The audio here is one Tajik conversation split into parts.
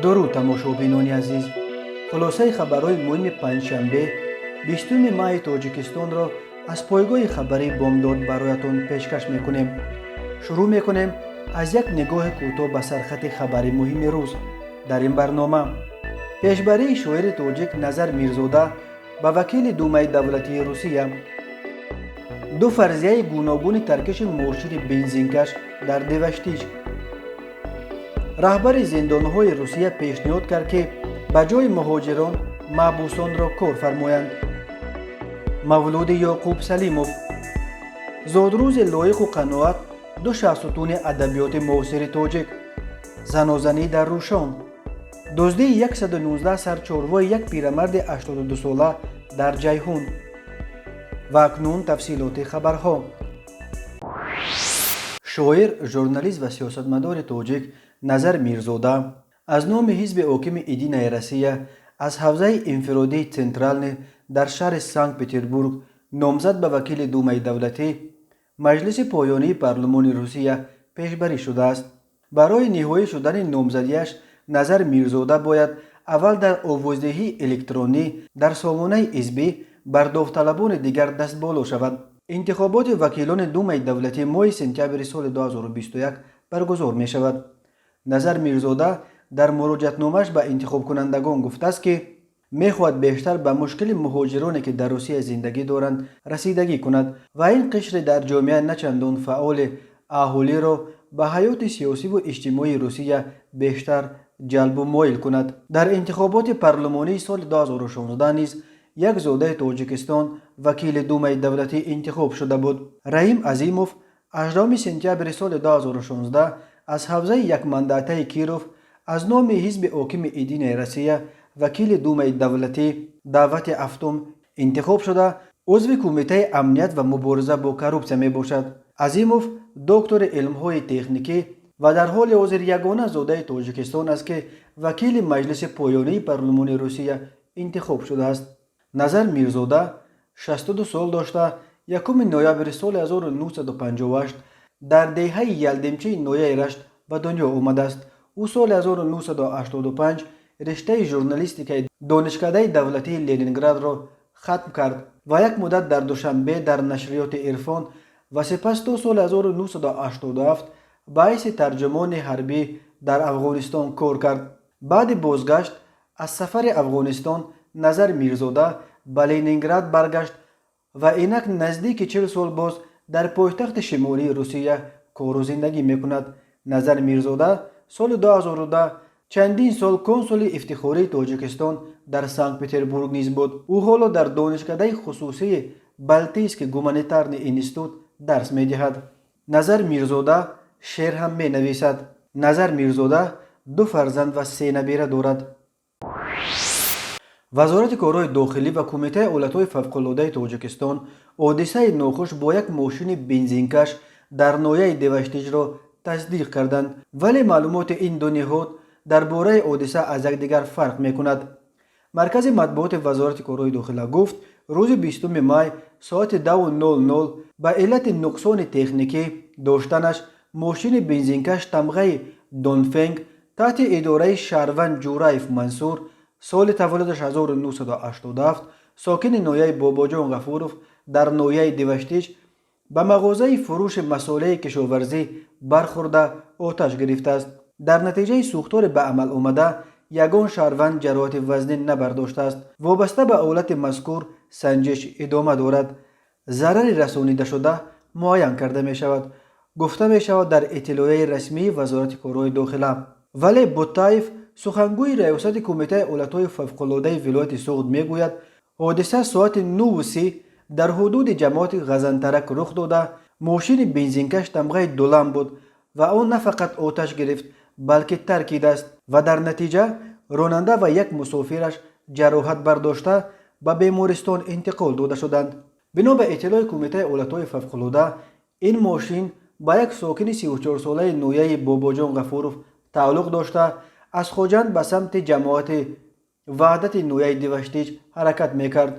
درود тамошобинони азиз, хулосаи хабарҳои муҳими панҷшанбе 20 майи тоҷикистонро аз пойгоҳи хабарии бомдод бароятон пешкаш мекунем. шурӯъ мекунем аз як нигоҳи кӯтоҳ ба сархати хабари муҳими рӯз. дар ин барнома пешбарии шоири тоҷик Назар Мирзода ба вакили Думаи давлатии Русия, ду фарзияи гуногуни таркиши мошини бензинкаш дар Деваштич. раҳбари зиндонҳои Русия пешниҳод кард ки ба ҷои муҳоҷирон маҳбусонро кор фармоянд. Мавлуди Ёқуб Салимов, зодрӯзи лоиқу қаноат ду шахсутуни адабиёти муосири тоҷик. Занозанӣ дар Рӯшон, дуздии 119 сарчорвои як пирамарди 82сола дар Ҷайҳун. ва акнун тафсилоти хабарҳо. шоир, журналист ва сиёсатмадори тоҷик Назар Мирзода аз номи ҳизби ҳокими Единая Россия аз ҳавзаи инфиродии Централни дар шаҳри Санкт-Петербург номзад ба вакили Думаи давлатӣ, маҷлиси поёнии парлумони Русия пешбарӣ шудааст. барои ниҳоӣ шудани номзадиаш Назар Мирзода бояд аввал дар овоздиҳии электронӣ дар сомонаи ҳизбӣ бар довталабони дигар дастболо шавад. интихоботи вакилони Думаи давлатӣ моҳи сентябри соли 2021 баргузор мешавад. Назар Мирзода дар муроҷиатномааш ба интихобкунандагон гуфтааст ки мехоҳад бештар ба мушкили муҳоҷироне ки дар Русия зиндагӣ доранд расидагӣ кунад ва ин қишри дар ҷомеа начандон фаъоли аҳолиро ба ҳаёти сиёсиву иҷтимоии Русия бештар ҷалбу моил кунад. дар интихоботи парлумонии соли 2016 низ як зодаи Тоҷикистон вакили Думаи давлатӣ интихоб шуда буд. Раим Азимов 18 сентябри соли 2016 аз ҳавзаи якмандатаи Киров аз номи ҳизби ҳокими Единая Россия вакили Думаи давлатӣ давати ҳафтум интихоб шуда узви Кумитаи амният ва мубориза бо коррупсия мебошад. Азимов доктори илмҳои техникӣ ва дар ҳоли ҳозир ягона зодаи Тоҷикистон аст ки вакили маҷлиси поёнии парлумони Русия интихоб шудааст. Назар Мирзода 62 сол дошта 1 ноябри соли 1958 дар деҳаи ялдимчаи ноҳияи Рашт ба дунё омадааст. ӯ соли 1985 риштаи журналистикаи донишкадаи давлатии Ленинградро хатм кард ва як муддат дар Душанбе дар нашриёти Ирфон ва сипас то соли 1987 ба ҳайси тарҷумони ҳарбӣ дар Афғонистон кор кард. баъди бозгашт аз сафари Афғонистон Назар Мирзода ба Ленинград баргашт ва инак наздики 40 сол боз дар пойтахти шимолии Русия кору зиндагӣ мекунад. Назар Мирзода соли 2010 чандин сол консули ифтихории Тоҷикистон дар Санкт-Петербург низ буд. ӯ ҳоло дар донишкадаи хусусии Балтийский гуманитарный институт дарс медиҳад. Назар Мирзода шеър ҳам менависад. Назар Мирзода 2 фарзанд ва 3 набира дорад. вазорати корҳои дохилӣ ва Кумитаи ҳолатҳои фавқулоддаи Тоҷикистон ҳодисаи нохуш бо як мошини бензинкаш дар ноҳияи Деваштичро тасдиқ карданд, вале маълумоти ин ду ниҳод дар бораи ҳодиса аз якдигар фарқ мекунад. маркази матбуоти вазорати корҳои дохила гуфт рӯзи 20 май соати 2:00 ба иллати нуқсони техникӣ доштанаш мошини бензинкаш тамғаи Донфенг таҳти идораи Шаҳрванд Ҷураев Мансур соли таваллудаш 1987 сокини ноҳияи Бобоҷон Ғафуров дар ноҳияи Деваштич ба мағозаи фурӯши масолеҳи кишоварзӣ бархӯрда оташ гирифтааст. дар натиҷаи сӯхтори ба амал омада ягон шаҳрванд ҷароҳати вазнин набардоштааст. вобаста ба ҳолати мазкур санҷиш идома дорад. зарари расонидашуда муайян карда мешавад, гуфта мешавад дар иттилоияи расмии вазорати корҳои дохила. вале Буттаев сухангӯи раёсати Кумитаи ҳолатҳои фавқулоддаи вилояти Суғд мегӯяд ҳодиса соати 9:30 дар ҳудуди ҷамоати Ғазантарак рух дода мошини бензинкаш тамғаи дулам буд ва он на фақат оташ гирифт, балки таркидааст ва дар натиҷа ронанда ва як мусофираш ҷароҳат бардошта ба бемористон интиқол дода шуданд. бино ба иттилои Кумитаи ҳолатҳои фавқулодда ин мошин ба як сокини 34-солаи ноҳияи Бобоҷон Ғафуров тааллуқ дошта аз Хоҷанд ба самти ҷамоати ваҳдати ноҳияи Деваштич ҳаракат мекард.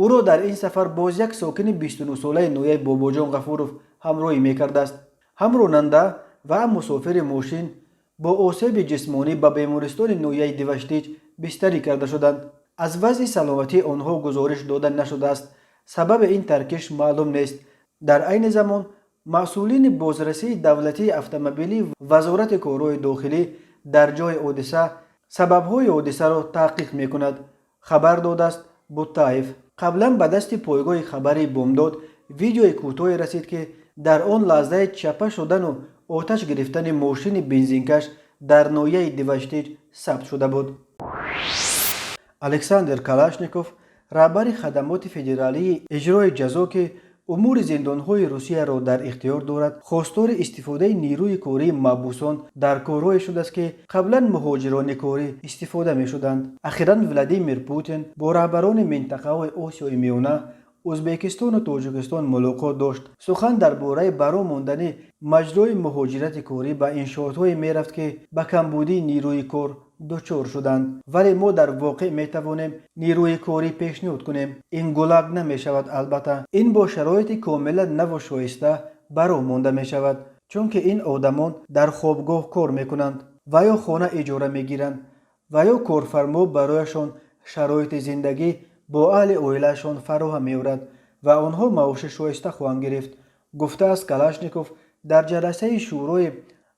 ӯро дар ин сафар боз як сокини 29-солаи ноҳияи Бобоҷон Ғафуров ҳамроҳӣ мекардааст. ҳам ронанда ва ҳам мусофири мошин با آسیب جسمانی به بیمارستان نویه دیوشتیچ بستری کرده شدند. از وضع سلامتی آنها گزارش داده نشده است. سبب این ترکش معلوم نیست. در عین زمان مسئولین بازرسی دولتی اتومبیلی وزارت کارهای داخلی در جای حادثه سبب‌های حادثه را تحقیق می‌کند. خبر داده است بوتایف. قبلا به دست پایگاه خبری بامداد ویدیوی کوتاهی رسید که در آن لحظه چپه شدن و آتش گرفتن ماشین بنزینکش در ناحیه دیوشتیچ ثبت شده بود. الکساندر کالاشنیکوف، رهبر خدمات فدرالی اجرای جزا که امور زندانهای روسیه را در اختیار دارد، خواستار استفاده نیروی کاری محبوسان در کارهای شده است که قبلا مهاجران کاری استفاده می شدند. اخیراً ولادیمیر پوتین با رهبران منطقه های آسیای میانه، ازبکستان و تاجیکستان ملاقات داشت. سخن درباره برا ماندن مجرای مهاجرت کاری به انشاءات‌های می رفت که به کمبودی نیروی کار دچار شدند. ولی ما در واقع می توانیم نیروی کاری پیشنهاد کنیم. این گلگ نمی شود. البته این با شرایط کاملا نو و شایسته برا مانده می شود، چون که این آدمان در خوابگاه کار می کنند و یا خانه اجاره می گیرند و یا کارفرما برایشان شرایط زندگی با اهل اویلشان فراهم می آورد و آنها معاش شایسته خواهند گرفت، گفته است کالاشنیکوف در جلسه شورای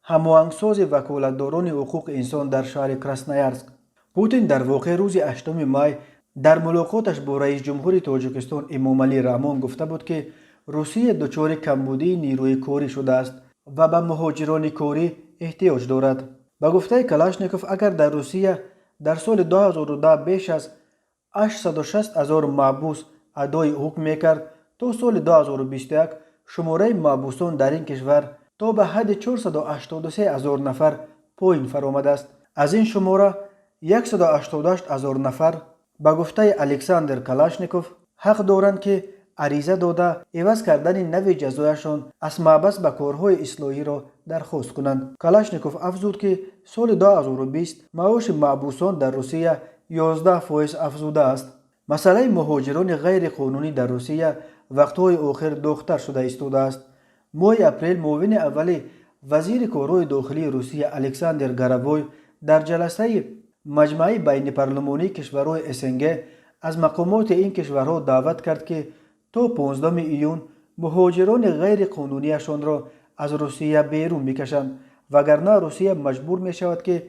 هماهنگساز وکالتداران حقوق انسان در شهر کراسنویارسک. پوتین در واقع روز 8 می در ملاقاتش با رئیس جمهور تاجیکستان امامعلی رحمان گفته بود که روسیه دچار کمبودی نیروی کاری شده است و به مهاجران کاری احتیاج دارد. با گفته کالاشنیکوف اگر در روسیه در سال 2010 بیش از 860,000 محبوس ادای حکم میکرد، تا سال 2021 شماره محبوسان در این کشور تا به حد 483,000 نفر پایین فرآمده است. از این شماره 188,000 نفر به گفته الکساندر کالاشنیکوف حق دارند که عریضه داده عوض کردن نوع جزایشان از محبس به کارهای اصلاحی را درخواست کنند. کالاشنیکوف افزود که سال 2020 معاش محبوسان در روسیه 11% افزوده است. مسئله مهاجران غیر قانونی در روسیه وقتهای آخر داغ‌تر شده ایستاده است. ماه اپریل معاون اول وزیر کارهای داخلی روسیه الکساندر گراوی در جلسه مجمع بین پارلمانی کشورهای اسنگ از مقامات این کشورها دعوت کرد که تا 15 ایون مهاجران غیر قانونیشان را از روسیه بیرون بکشند، وگرنه روسیه مجبور می شود که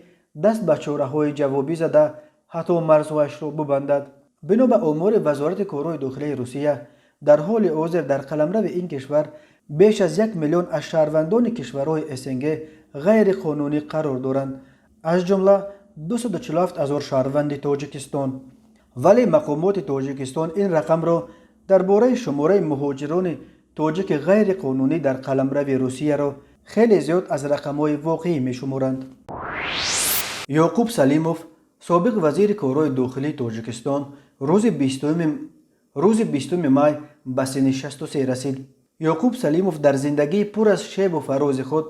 دست به چاره‌های جوابی زده حتی مرزهایش را ببندد. بنا به آمار وزارت کارهای داخلی روسیه در حال حاضر در قلمرو این کشور بیش از 1 میلیون از شهروندان کشورهای اسنگ غیر قانونی قرار دارند، از جمله 247,000 شهروند تاجیکستان. ولی مقامات تاجیکستان این رقم را درباره شماره مهاجران تاجیک غیر قانونی در قلمرو روسیه را خیلی زیاد از رقم‌های واقعی می‌شمارند. یعقوب سلیموف، سابق وزیر کارهای داخلی تاجیکستان، روز 20 می به سن 63 رسید. یعقوب سلیموف در زندگی پر از شیب و فراز خود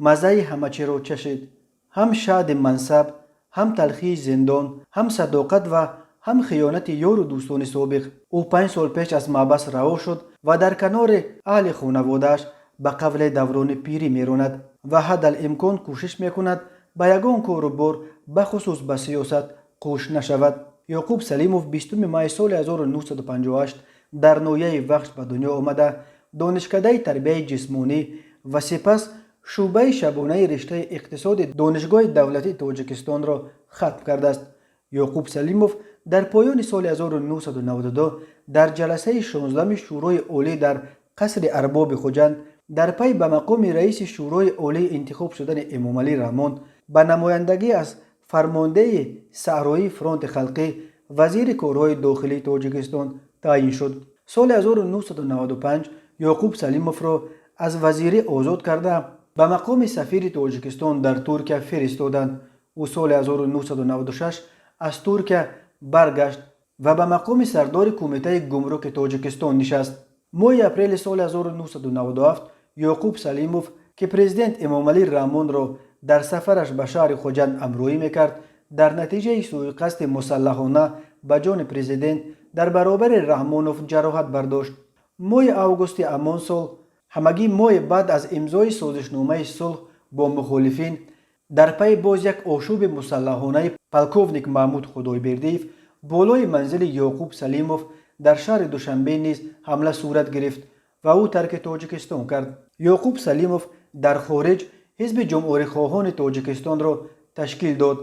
مزه همه چی را چشید. هم شاد منصب، هم تلخی زندان، هم صداقت و هم خیانت یار و دوستان سابق. او 5 سال پیش از محبس رها شد و در کنار اهل خانواده‌اش به قبل دوران پیری می‌راند و حدالامکان کوشش می‌کند به یگان کار و بار به خصوص به سیاست قوش نشود. یعقوب سلیموف 20 می سال 1958 در ناحیه وخش به دنیا آمده، دانشکده تربیت جسمانی و سپس شعبه شبانه رشته اقتصاد دانشگاه دولتی تاجیکستان را ختم کرده است. یعقوب سلیموف در پایان سال 1992 در جلسه 16 شورای عالی در قصر ارباب خوجند در پی به مقام رئیس شورای عالی انتخاب شدن امامعلی رحمان به نمایندگی از فرمانده صحرایی فرانت خلقی وزیر کارهای داخلی تاجیکستان تعیین شد. سال 1995 یعقوب سلیموف را از وزیری آزاد کرده به مقام سفیر تاجیکستان در ترکیه فرستادند. او سال 1996 از ترکیه برگشت و به مقام سردار کمیته گمرک تاجیکستان نشست. ماه اپریل سال 1997 یعقوب سلیموف که پرزیدنت امامعلی رحمان را در سفرش به شهر خوجند همراهی میکرد، در نتیجه سوءقصد مسلحانه به جان پرزیدنت در برابر رحمانوف جراحت برداشت. ماه اوگوست همان سال، همگی ماه بعد از امضای سازشنامه صلح با مخالفین، در پی باز یک آشوب مسلحانه پلکوونیک محمود خدایبردیев بالای منزل یعقوب سلیموف در شهر دوشنبه نیز حمله صورت گرفت و او ترک تاجیکستان کرد. یعقوب سلیموف در خارج حزب جمهوری خواهان تاجیکستان را تشکیل داد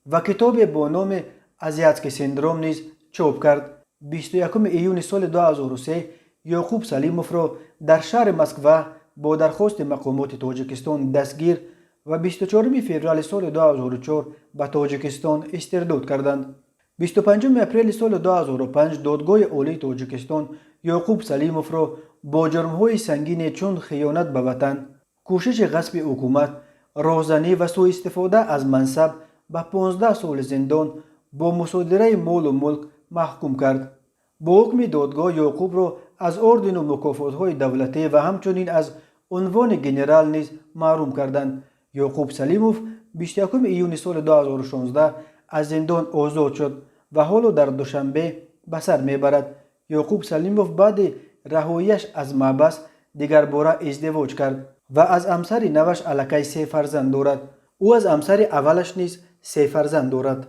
و کتابی با نام ازیاتسکی سندروم نیز چاپ کرد. 21 ایون سال 2003 یعقوب سلیموف را در شهر مسکو با درخواست مقامات تاجیکستان دستگیر و 24 فوریه سال 2004 به تاجیکستان استرداد کردند. 25 اپریل سال 2005 دادگاه عالی تاجیکستان یعقوب سلیموف را با جرم‌های سنگین چون خیانت به وطن، کوشش غصب حکومت، رازنی و سوء استفاده از منصب به 15 سال زندان با مصادره مال و ملک محکوم کرد. با حکم دادگاه یعقوب را از اردن و مکافات‌های دولتی و همچنین از عنوان گنرال نیز محروم کردند. یعقوب سلیموف 21 ایون سال 2016 از زندان آزاد شد و حالا در دوشنبه به سر میبرد. یعقوب سلیموف بعد رهاییش از محبس دیگر باره ازدواج کرد و از همسر نوش الکی 3 فرزند دارد. او از همسر اولش نیز 3 فرزند دارد.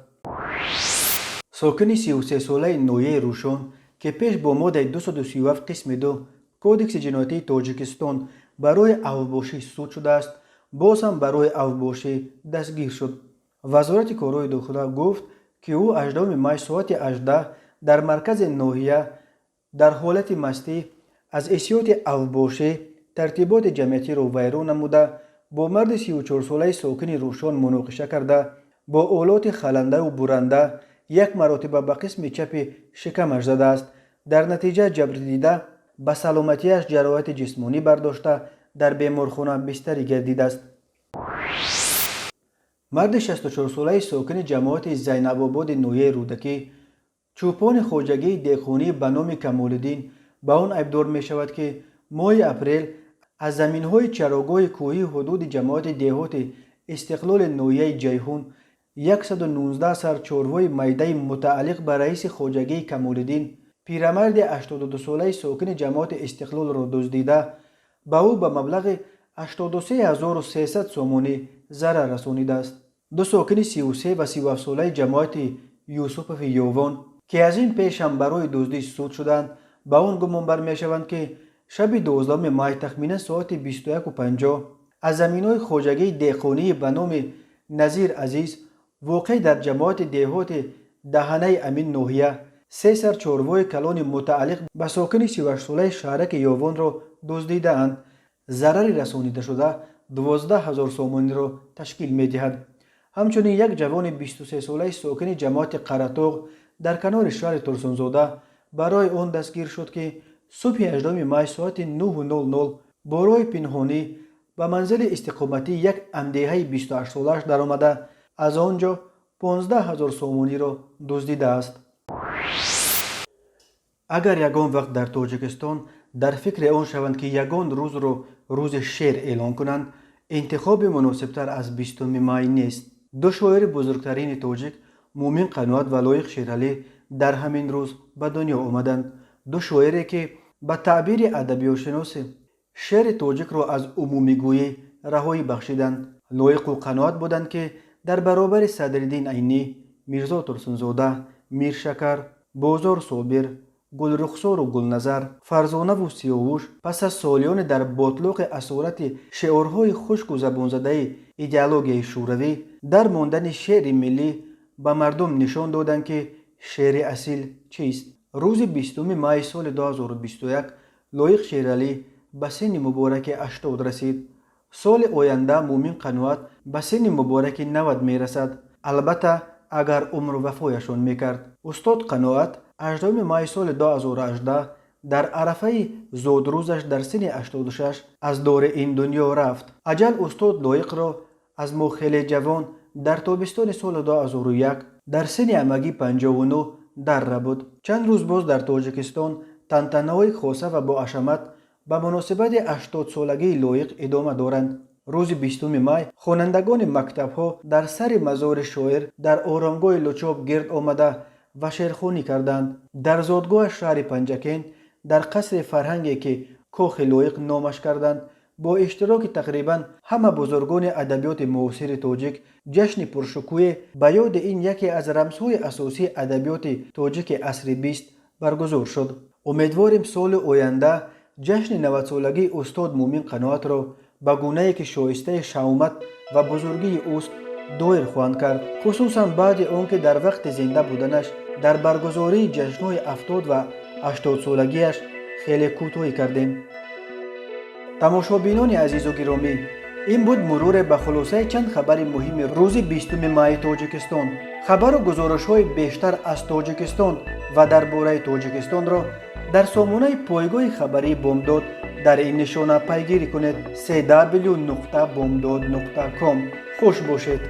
ساکن 33 ساله نویه روشن که پیش با ماده 237 قسم 2 کودکس جنایتی تاجیکستان برای اوباشی سود شده است، باز هم برای اوباشی دستگیر شد. وزارت کارهای داخله گفت که او 18 مای ساعت 18 در مرکز ناحیه در حالت مستی از حیثیت اوباشی ترتیبات جمعیتی را ویران نموده با مرد 34 ساله ساکن روشن مناقشه کرده، با آلات خلنده و برنده یک مرتبه به قسم چپ شکمش زده است. در نتیجه جبر دیده به سلامتیش جراحت جسمانی برداشته در بیمارخانه بستری گردیده است. مرد 64 ساله ساکن جماعت زینب آباد نویه رودکی چوپان خواجگی دیخونی به نام کمال‌الدین به آن ابدار می شود که ماه اپریل از زمین‌های چراگاه کوهی حدود جماعت دهات استقلال نویه جیهون 119 سر چاروای میده متعلق به رئیس خواجگی کمال‌الدین پیرمرد 82 ساله ساکن جماعت استقلال را دزدیده به او به مبلغ 83300 سومانی ضرر رسانیده است. دو ساکن 33 و 37 ساله جماعت یوسف یووان که از این پیش هم برای دزدی سود شدند به آن گمان برمی‌شوند که شب 12 مای تخمینا ساعت 21:50 از زمین‌های خواجگی دیخونی به نام نظیر عزیز واقع در جماعت دهات دهنه امین نوحیه 3 سر چاروای کلان متعلق به ساکن 38 ساله شهرک یووان را دزدیده‌اند. ضرر رسانیده شده 12000 سومانی را تشکیل می‌دهد. همچنین یک جوان 23 ساله ساکن جماعت قرطاق در کنار شهر ترسونزاده برای آن دستگیر شد که صبح 18 مای ساعت 9:00 برای پنهانی به منزل استقامتی یک امدیه 28 سالش در آمده از آنجا 15000 سومانی را دزدیده است. اگر یگان وقت در تاجیکستان در فکر آن شوند که یگان روز را روز شعر اعلان کنند، انتخاب مناسبتر از 20 مای نیست. دو شاعر بزرگترین تاجیک مومن قنوات و لایق شیرعلی در همین روز به دنیا آمدند. دو شاعری که به تعبیر ادبیات‌شناس شعر تاجیک را از عمومی گویی رهایی بخشیدند. لایق و قنوات بودند که در برابر صدرالدین عینی، میرزا ترسونزاده، میرشکر، بازار صابر، گلرخسار و گلنظر، فرزانه و سیاوش پس از سالیان در باطلاق اسارت شعارهای خشک و زبانزده ایدئولوژی شوروی در ماندن شعر ملی به مردم نشان دادند که شعر اصیل چیست. روز 20 مای سال 2021 لایق شیرعلی به سن مبارک 80 رسید. سال آینده مومن قنوات به سن مبارک 90 می رسد، البته اگر عمر وفایشان میکرد. استاد قنوات 18 مای سال 2018 در عرفه زادروزش در سن 86 از دور این دنیا رفت. اجل استاد لایق را از ما خیلی جوان در تابستان سال 2001 در سن همگی 59 در بود. چند روز باز در تاجیکستان تنتنه‌های خاصه و با حشمت به مناسبت 80 سالگی لایق ادامه دارند. روز 20 مای خوانندگان مکتب‌ها در سر مزار شاعر در آرامگاه لوچاب گرد آمده و شعرخوانی کردند. در زادگاه شهر پنجکین در قصر فرهنگی که کاخ لایق نامش کردند با اشتراک تقریبا همه بزرگان ادبیات معاصر تاجیک جشن پرشکوه به یاد این یکی از رمزهای اساسی ادبیات تاجیک عصر 20 برگزار شد. امیدواریم سال آینده جشن 90 سالگی استاد مومن قناعت را به گونه‌ای که شایسته شهامت و بزرگی اوست دایر خواهند کرد، خصوصا بعد آنکه در وقت زنده بودنش در برگزاری جشن‌های 70 و 80 سالگیش خیلی کوتاهی کردیم. تماشابینان عزیز و گرامی، این بود مرور به خلاصه چند خبر مهم روز 20 مای تاجیکستان. خبر و گزارش‌های بیشتر از تاجیکستان و درباره تاجیکستان را در سامانه پایگاه خبری بامداد در این نشانه پیگیری کنید: www.bomdad.com. خوش باشید.